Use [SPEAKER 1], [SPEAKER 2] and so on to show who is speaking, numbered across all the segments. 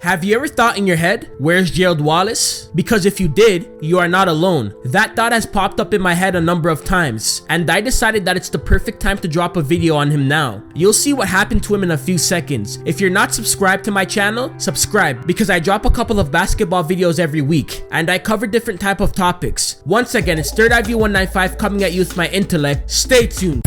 [SPEAKER 1] Have you ever thought in your head, where's Gerald Wallace? Because if you did, you are not alone. That thought has popped up in my head a number of times, and I decided that it's the perfect time to drop a video on him now. You'll see what happened to him in a few seconds. If you're not subscribed to my channel, subscribe, because I drop a couple of basketball videos every week, and I cover different type of topics. Once again, it's Third Eye View 195 coming at you with my intellect. Stay tuned.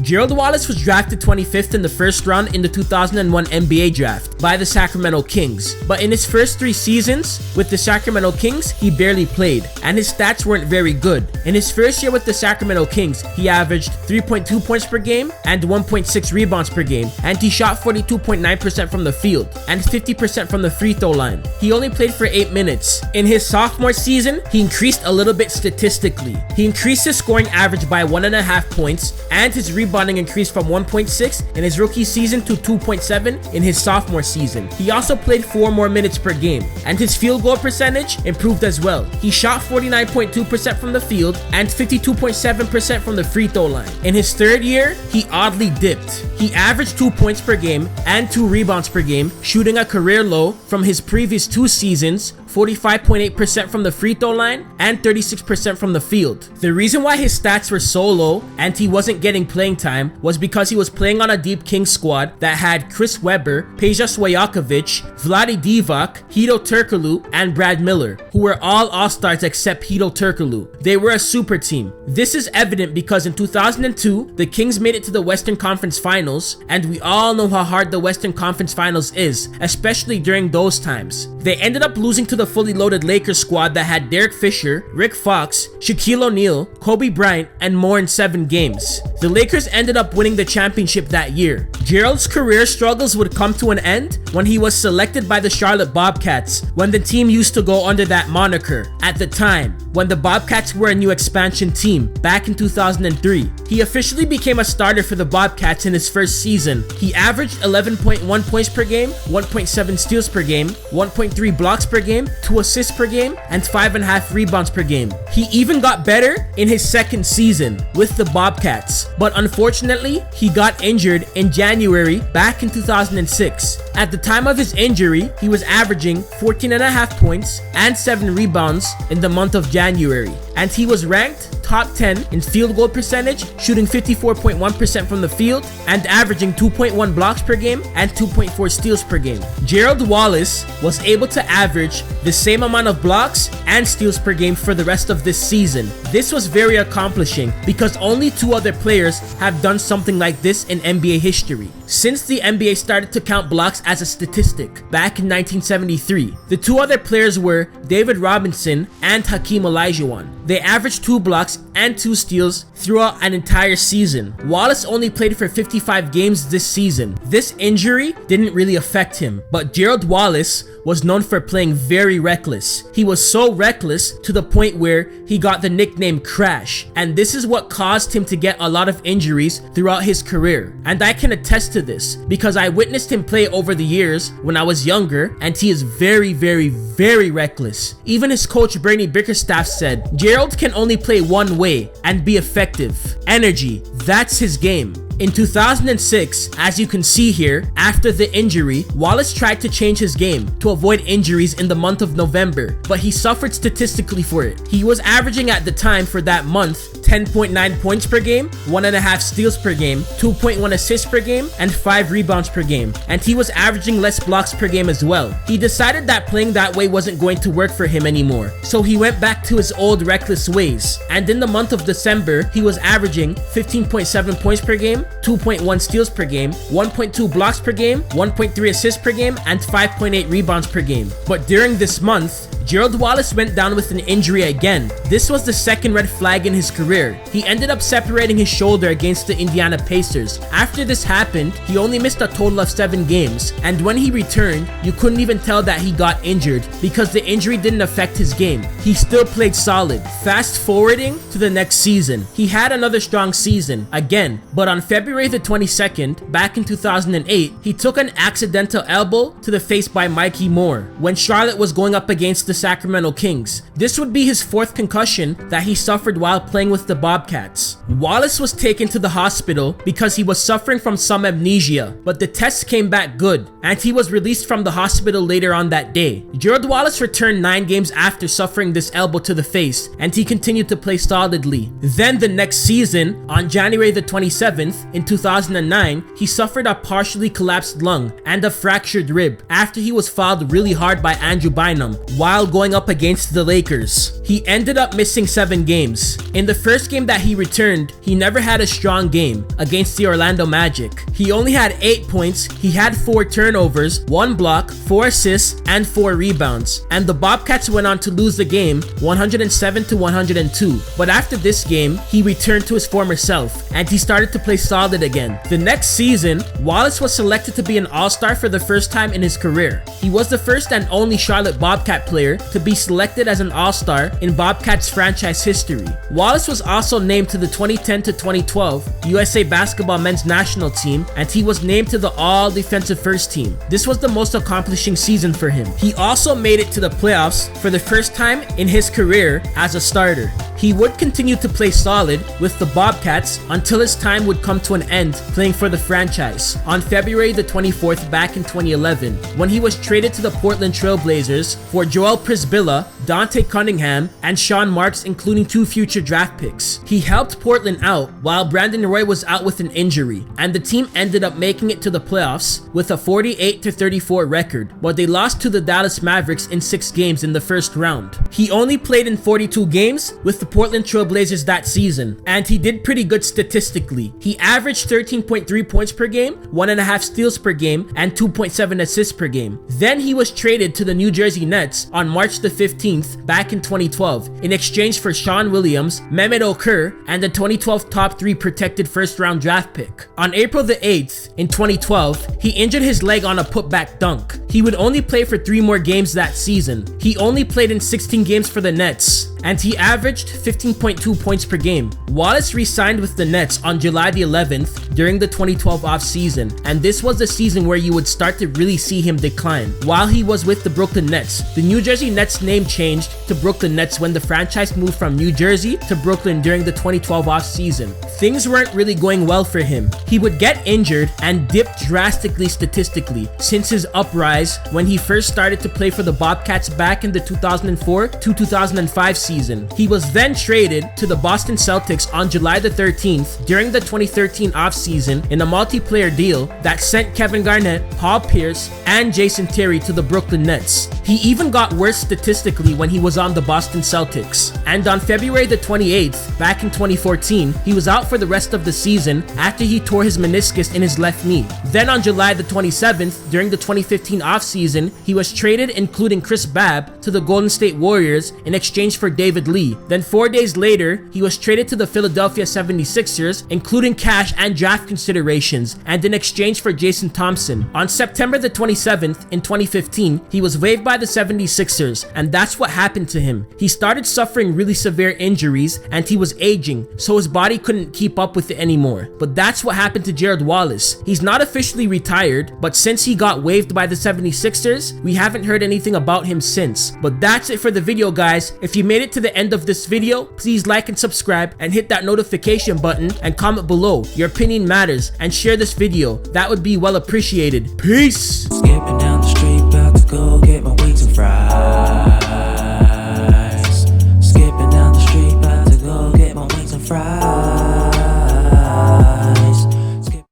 [SPEAKER 1] Gerald Wallace was drafted 25th in the first round in the 2001 NBA draft by the Sacramento Kings. But in his first 3 seasons with the Sacramento Kings, he barely played, and his stats weren't very good. In his first year with the Sacramento Kings, he averaged 3.2 points per game and 1.6 rebounds per game, and he shot 42.9% from the field and 50% from the free throw line. He only played for 8 minutes. In his sophomore season, he increased a little bit statistically. He increased his scoring average by 1.5 points, and his rebounding increased from 1.6 in his rookie season to 2.7 in his sophomore season. He also played 4 more minutes per game, and his field goal percentage improved as well. He shot 49.2% from the field and 52.7% from the free throw line. In his third year, he oddly dipped. He averaged 2 points per game and 2 rebounds per game, shooting a career low from his previous 2 seasons, 45.8% from the free throw line and 36% from the field. The reason why his stats were so low and he wasn't getting playing time was because he was playing on a deep Kings squad that had Chris Webber, Peja Stojakovic, Vlade Divac, Hedo Turkoglu, and Brad Miller, who were all all-stars except Hedo Turkoglu. They were a super team. This is evident because in 2002, the Kings made it to the Western Conference Finals, and we all know how hard the Western Conference Finals is, especially during those times. They ended up losing to the fully loaded Lakers squad that had Derek Fisher, Rick Fox, Shaquille O'Neal, Kobe Bryant, and more in 7 games. The Lakers ended up winning the championship that year. Gerald's career struggles would come to an end when he was selected by the Charlotte Bobcats, when the team used to go under that moniker at the time, when the Bobcats were a new expansion team back in 2003. He officially became a starter for the Bobcats in his first season. He averaged 11.1 points per game, 1.7 steals per game, 1.3 blocks per game, 2 assists per game, and 5.5 rebounds per game. He even got better in his second season with the Bobcats, but unfortunately, he got injured in January back in 2006. At the time of his injury, he was averaging 14.5 points and 7 rebounds in the month of January, and he was ranked top 10 in field goal percentage, shooting 54.1% from the field and averaging 2.1 blocks per game and 2.4 steals per game. Gerald Wallace was able to average the same amount of blocks and steals per game for the rest of this season. This was very accomplishing because only 2 other players have done something like this in NBA history. Since the NBA started to count blocks as a statistic back in 1973, the 2 other players were David Robinson and Hakeem Olajuwon. They averaged 2 blocks and 2 steals throughout an entire season. Wallace only played for 55 games this season. This injury didn't really affect him, but Gerald Wallace was known for playing very reckless. He was so reckless to the point where he got the nickname Crash, and this is what caused him to get a lot of injuries throughout his career. And I can attest to this because I witnessed him play over the years when I was younger, and he is very, very, very reckless. Even his coach Bernie Bickerstaff said, Gerald can only play one way and be effective. Energy, that's his game. In 2006, as you can see here, after the injury, Wallace tried to change his game to avoid injuries in the month of November, but he suffered statistically for it. He was averaging at the time for that month 10.9 points per game, 1.5 steals per game, 2.1 assists per game, and 5 rebounds per game, and he was averaging less blocks per game as well. He decided that playing that way wasn't going to work for him anymore, so he went back to his old reckless ways, and in the month of December, he was averaging 15.7 points per game, 2.1 steals per game, 1.2 blocks per game, 1.3 assists per game, and 5.8 rebounds per game. But during this month, Gerald Wallace went down with an injury again. This was the second red flag in his career. He ended up separating his shoulder against the Indiana Pacers. After this happened, he only missed a total of 7 games, and when he returned, you couldn't even tell that he got injured because the injury didn't affect his game. He still played solid. Fast forwarding to the next season, he had another strong season again, but on February the 22nd, back in 2008, he took an accidental elbow to the face by Mikey Moore when Charlotte was going up against the the Sacramento Kings. This would be his 4th concussion that he suffered while playing with the Bobcats. Wallace was taken to the hospital because he was suffering from some amnesia, but the tests came back good, and he was released from the hospital later on that day. Gerald Wallace returned 9 games after suffering this elbow to the face, and he continued to play solidly. Then the next season, on January the 27th in 2009, he suffered a partially collapsed lung and a fractured rib after he was fouled really hard by Andrew Bynum while going up against the Lakers. He ended up missing 7 games. In the first game that he returned, he never had a strong game against the Orlando Magic. He only had 8 points, he had 4 turnovers, 1 block, 4 assists, and 4 rebounds. And the Bobcats went on to lose the game 107-102. But after this game, he returned to his former self, and he started to play solid again. The next season, Wallace was selected to be an All-Star for the first time in his career. He was the first and only Charlotte Bobcat player to be selected as an All-Star in Bobcats franchise history. Wallace was also named to the 2010-2012 USA Basketball Men's National Team, and he was named to the All-Defensive First Team. This was the most accomplishing season for him. He also made it to the playoffs for the first time in his career as a starter. He would continue to play solid with the Bobcats until his time would come to an end playing for the franchise on February the 24th back in 2011, when he was traded to the Portland Trail Blazers for Joel Przybilla, Dante Cunningham, and Sean Marks, including 2 future draft picks. He helped Portland out while Brandon Roy was out with an injury, and the team ended up making it to the playoffs with a 48-34 record, but they lost to the Dallas Mavericks in 6 games in the first round. He only played in 42 games with the Portland Trail Blazers that season, and he did pretty good statistically. He averaged 13.3 points per game, 1.5 steals per game, and 2.7 assists per game. Then he was traded to the New Jersey Nets on March the 15th back in 2012 in exchange for Sean Williams, Mehmet Okur, and the 2012 top 3 protected first-round draft pick. On April the 8th in 2012, he injured his leg on a putback dunk. He would only play for 3 more games that season. He only played in 16 games for the Nets, and he averaged 15.2 points per game. Wallace re-signed with the Nets on July the 11th during the 2012 offseason, and this was the season where you would start to really see him decline. While he was with the Brooklyn Nets, the New Jersey Nets name changed to Brooklyn Nets when the franchise moved from New Jersey to Brooklyn during the 2012 offseason. Things weren't really going well for him. He would get injured and dip drastically statistically since his uprise when he first started to play for the Bobcats back in the 2004 to 2005 season. He was then traded to the Boston Celtics on July the 13th during the 2013 offseason in a multiplayer deal that sent Kevin Garnett, Paul Pierce, and Jason Terry to the Brooklyn Nets. He even got worse statistically when he was on the Boston Celtics. And on February the 28th, back in 2014, he was out for the rest of the season after he tore his meniscus in his left knee. Then on July the 27th, during the 2015 offseason, he was traded, including Chris Babb, to the Golden State Warriors in exchange for David Lee. Then 4 days later, he was traded to the Philadelphia 76ers, including cash and draft considerations, and in exchange for Jason Thompson. On September the 27th in 2015, he was waived by the 76ers, and that's what happened to him. He started suffering really severe injuries, and he was aging, so his body couldn't keep up with it anymore. But that's what happened to Gerald Wallace. He's not officially retired, but since he got waived by the 76ers, we haven't heard anything about him since. But that's it for the video, guys. If you made it to the end of this video, please like and subscribe and hit that notification button and comment below. Your opinion matters, and share this video. That would be well appreciated. Peace!
[SPEAKER 2] Skipping down the street, about to go get my wings and fries.